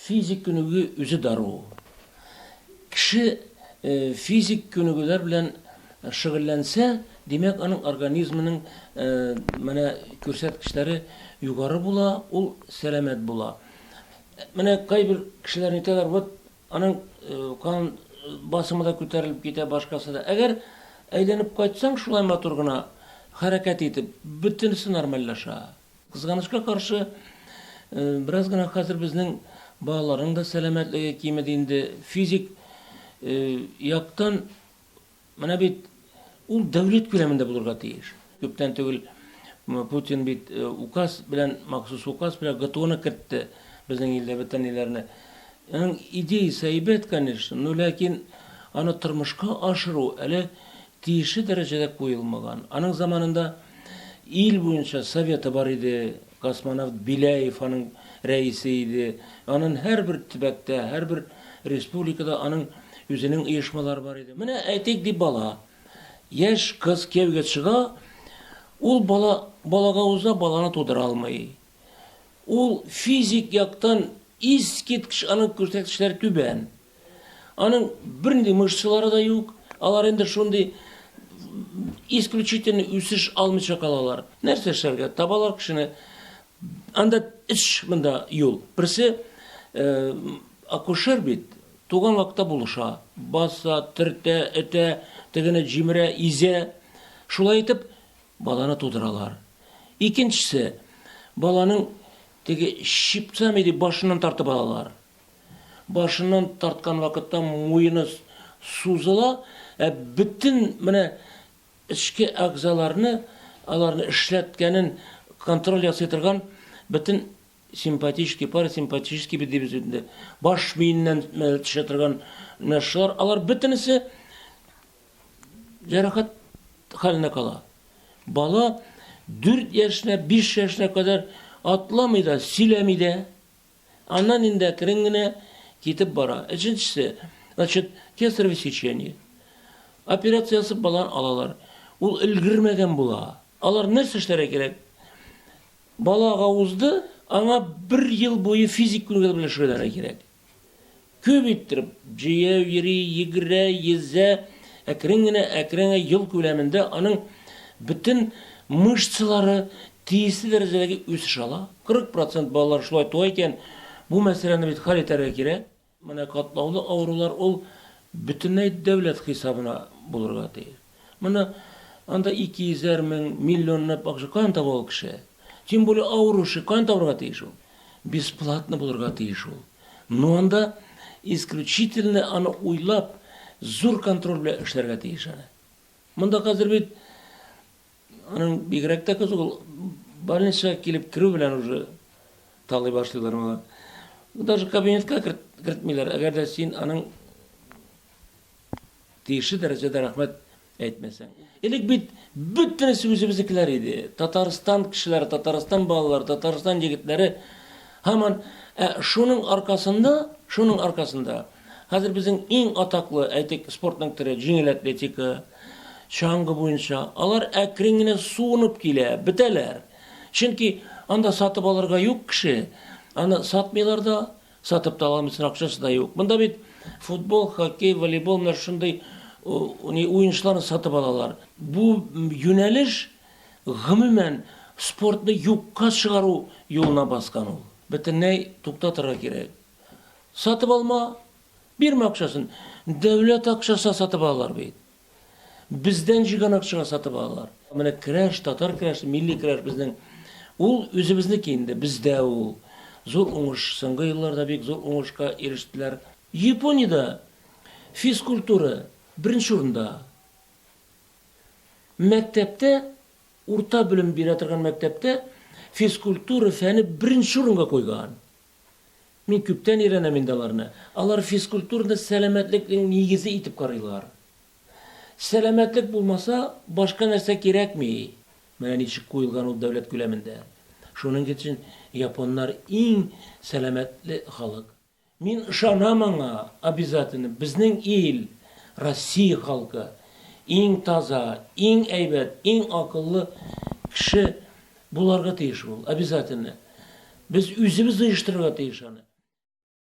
Fizik күнүгү өзү даруу. Киши физик күнүгүлөр менен шөгүллөнсө, демек анын организминин менә көрсөткүчтөрү югары була, ул сәламәт була. Менә кайбер кишилер әйтәләр, вот аның кан басымы да күтәрелеп китә, башкасы да. Әгәр әйләнеп кайтсаң, шулай матур гына хәрәкәт итеп, бөтенесе нормальлаша. Кызганычка каршы, biraz гына хәзер безнең балаларның да сәламәтлеге кимеде инде. Физик яктан менә бит ул дәүләт күләмендә булырга тиеш. Күптән түгел Путин бит указ белән, махсус указ белән ГТОны кертте безнең илдә бөтен илләрне. Аның идеясы әйбәт, конечно, но ләкин аны тормышка ашыру әле тиешле дәрәҗәдә куелмаган. Аның заманында ил буенча советы бар иде, космонавт Беляев аның рәисе иде. Аның һәрбер төбәктә, һәрбер республикада аның үзенең оешмалары бар иде. Менә әйтик ди бала, яшь кыз кияүгә чыга, ул балага уза, баланы тудыра алмый. Ул физик яктан искиткеч аның күрсәткечләре түбән. Аның бернинди мышцалары да юк. Алар инде шундый исключительно үсеш алмыйча калалар. Нәрсә эшләргә? Табалар кешене. Анда эш монда юл. Берсе акушер бит туган вакытта булыша. Баса, тиртә, этә, тегене җимерә, изә. Шулай итеп баланы тудыралар. Икенчесе, баланың теге шипцами дип башыннан тартып алалар. Башыннан тарткан вакытта муены сузыла, бөтен менә эчке әгъзаларны, аларны эшләткәнен контроль ясый торган бөтен симпатический, парасимпатический бит баш миеннән төшә торган мәшәләр, алар бөтенесе җәрәхәт хәленә кала. Бала 4 яшенә, 5 яшенә кадәр атламый да, сөйләми дә, аннан инде киренгенә китеп бара. Өченчесе, значит, кесарево сечение. Операциясы баланы алалар. Ул өлгермәгән була. Алар нәрсә эшләргә кирәк? Балага узды, аңа 1 ел буе физик күнегүләр белән шөгыльләнергә кирәк. Күп иттереп, җыяу, йөри, йөгерә, йөзә, әкрен ел күләмендә аның бөтен мышцалары тиешле дәрәҗәдәге үсеш ала. 40% балалар шулай туа икән, бу мәсьәләне бит хәл итәргә кирәк. Менә катлаулы авырулар ул бөтенләй дәүләт хисабына булырга тиеш. Менә анда 200 мең, миллионлап акча каян таба ул кеше? Тем более авырушы каян табарга тиеш ул? Бесплатно булырга тиеш ул. Но анда исключительно аны уйлап, зур контроль белән эшләргә тиеш аны. Монда хәзер бит аның бигрәк тә кызык, больницага килеп керү белән уже талый башлыйлар. Даже кабинетка кертмиләр, әгәр дә син аның тиешле дәрәҗәдә рәхмәт әйтмәсәң. Элек бит бөтенесе үзебезнекеләр иде. Татарстан кешеләре, Татарстан балалары, Татарстан егетләре һаман шуның аркасында хәзер безнең иң атаклы әйтик спортның төре җиңел атлетика, чаңгы буенча, алар әкрен генә суынып килә, бетәләр. Чөнки анда сатып алырга юк кеше. Аны сатмыйлар да, сатып та алмыйсың, акчасы да юк. Монда бит футбол, хоккей, волейбол менә шундый уенчыларны сатып алалар. Бу юнәлеш гомумән спортны юкка чыгару юлына баскан ул. Бөтенләй туктатырга кирәк. Сатып алма, бирмә акчасын. Дәүләт акчасы сатып алалар бит. Бездән җыган акчага сатып алалар. Менә көрәш, татар көрәше, милли көрәш безнең ул үзебезнеке инде, бездә ул. Зур уңыш, соңгы елларда бик зур уңышка ирештеләр. Япониядә физкультура беренче урында. Мәктәптә, урта белем бирә торган мәктәптә физкультура фәне беренче урынга куйган. Мин күптән өйрәнәм инде аларны. Алар физкультураны сәламәтлекнең нигезе итеп карыйлар. Сәламәтлек булмаса, башка нәрсә кирәкми. Менә ничек куелган ул дәүләт күләмендә. Шуның өчен японнар иң сәламәтле халык. Мин ышанам аңа, обязательно безнең ил, Россия халкы иң таза, иң әйбәт, иң акыллы кеше буларга тиеш ул, обязательно. Без үзебез оештырырга тиеш аны.